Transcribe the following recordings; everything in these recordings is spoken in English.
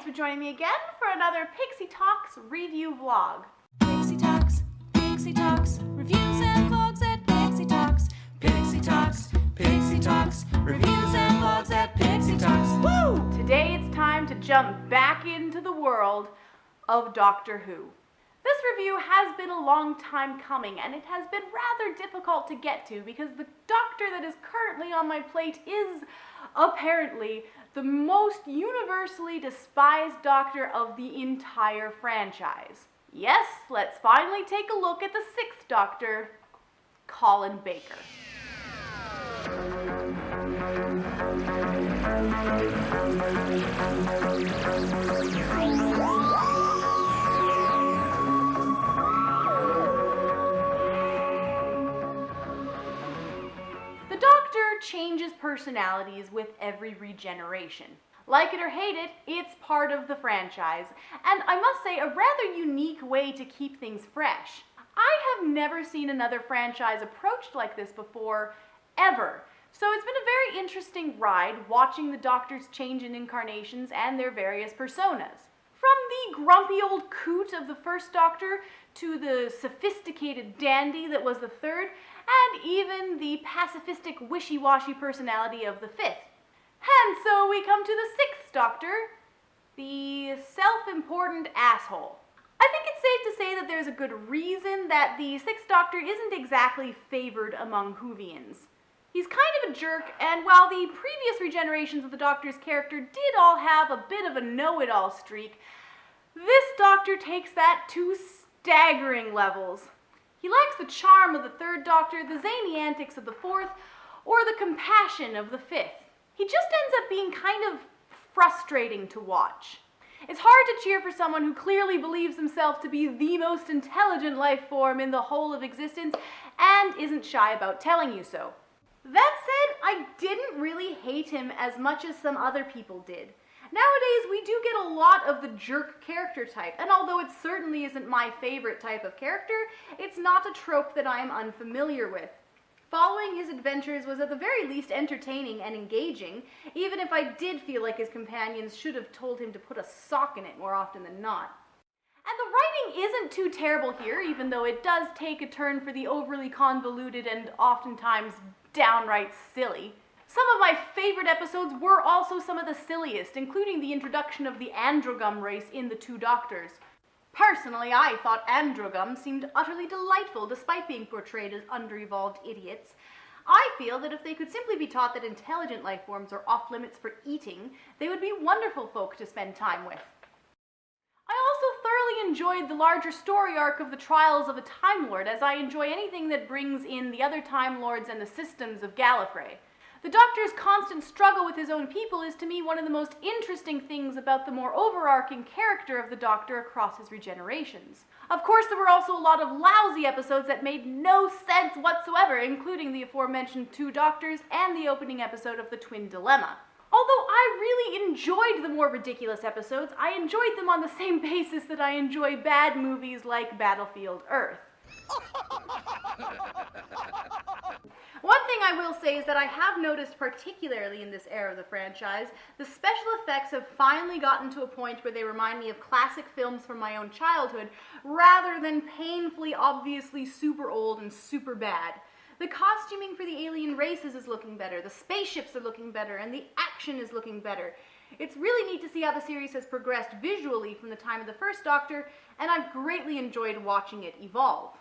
Thanks for joining me again for another Pixie Talks review vlog. Pixie Talks, reviews and vlogs at Pixie Talks. Pixie Talks, reviews and vlogs at Pixie Talks. Woo! Today it's time to jump back into the world of Doctor Who. This review has been a long time coming, and it has been rather difficult to get to because the Doctor that is currently on my plate is apparently the most universally despised Doctor of the entire franchise. Yes, let's finally take a look at the sixth Doctor, Colin Baker. The Doctor changes personalities with every regeneration. Like it or hate it, it's part of the franchise, and I must say, a rather unique way to keep things fresh. I have never seen another franchise approached like this before, ever. So it's been a very interesting ride watching the Doctors change in incarnations and their various personas. From the grumpy old coot of the first Doctor to the sophisticated dandy that was the third, and even the pacifistic wishy-washy personality of the fifth. And so we come to the sixth Doctor, the self-important asshole. I think it's safe to say that there's a good reason that the sixth Doctor isn't exactly favored among Whovians. He's kind of a jerk, and while the previous regenerations of the Doctor's character did all have a bit of a know-it-all streak, this Doctor takes that to staggering levels. He lacks the charm of the third Doctor, the zany antics of the fourth, or the compassion of the fifth. He just ends up being kind of frustrating to watch. It's hard to cheer for someone who clearly believes himself to be the most intelligent life form in the whole of existence and isn't shy about telling you so. That said, I didn't really hate him as much as some other people did. Nowadays, we do get a lot of the jerk character type, and although it certainly isn't my favorite type of character, it's not a trope that I am unfamiliar with. Following his adventures was at the very least entertaining and engaging, even if I did feel like his companions should have told him to put a sock in it more often than not. And the writing isn't too terrible here, even though it does take a turn for the overly convoluted and oftentimes downright silly. Some of my favorite episodes were also some of the silliest, including the introduction of the Androgum race in The Two Doctors. Personally, I thought Androgum seemed utterly delightful despite being portrayed as under-evolved idiots. I feel that if they could simply be taught that intelligent life forms are off-limits for eating, they would be wonderful folk to spend time with. I also thoroughly enjoyed the larger story arc of the trials of a Time Lord, as I enjoy anything that brings in the other Time Lords and the systems of Gallifrey. The Doctor's constant struggle with his own people is to me one of the most interesting things about the more overarching character of the Doctor across his regenerations. Of course, there were also a lot of lousy episodes that made no sense whatsoever, including the aforementioned Two Doctors and the opening episode of The Twin Dilemma. Although I really enjoyed the more ridiculous episodes, I enjoyed them on the same basis that I enjoy bad movies like Battlefield Earth. One thing I will say is that I have noticed, particularly in this era of the franchise, the special effects have finally gotten to a point where they remind me of classic films from my own childhood, rather than painfully, obviously super old and super bad. The costuming for the alien races is looking better, the spaceships are looking better, and the action is looking better. It's really neat to see how the series has progressed visually from the time of the first Doctor, and I've greatly enjoyed watching it evolve.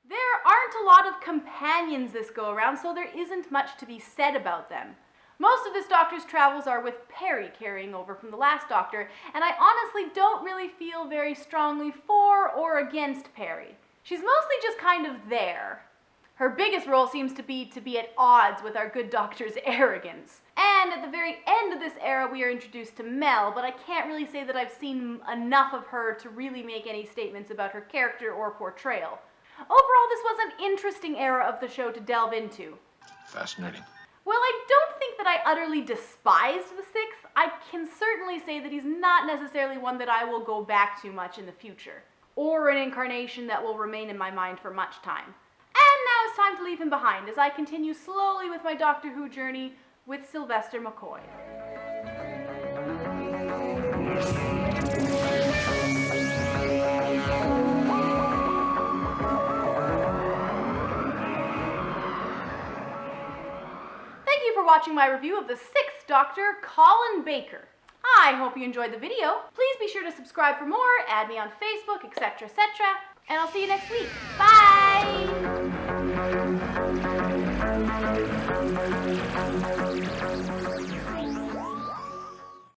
There aren't a lot of companions this go-around, so there isn't much to be said about them. Most of this Doctor's travels are with Peri carrying over from the last Doctor, and I honestly don't really feel very strongly for or against Peri. She's mostly just kind of there. Her biggest role seems to be at odds with our good Doctor's arrogance. And at the very end of this era, we are introduced to Mel, but I can't really say that I've seen enough of her to really make any statements about her character or portrayal. Overall, this was an interesting era of the show to delve into. Fascinating. While I don't think that I utterly despised the sixth, I can certainly say that he's not necessarily one that I will go back to much in the future, or an incarnation that will remain in my mind for much time. And now it's time to leave him behind as I continue slowly with my Doctor Who journey with Sylvester McCoy. watching my review of the 6th Doctor, Colin Baker. I hope you enjoyed the video. Please be sure to subscribe for more, add me on Facebook, etc., etc., and I'll see you next week. Bye!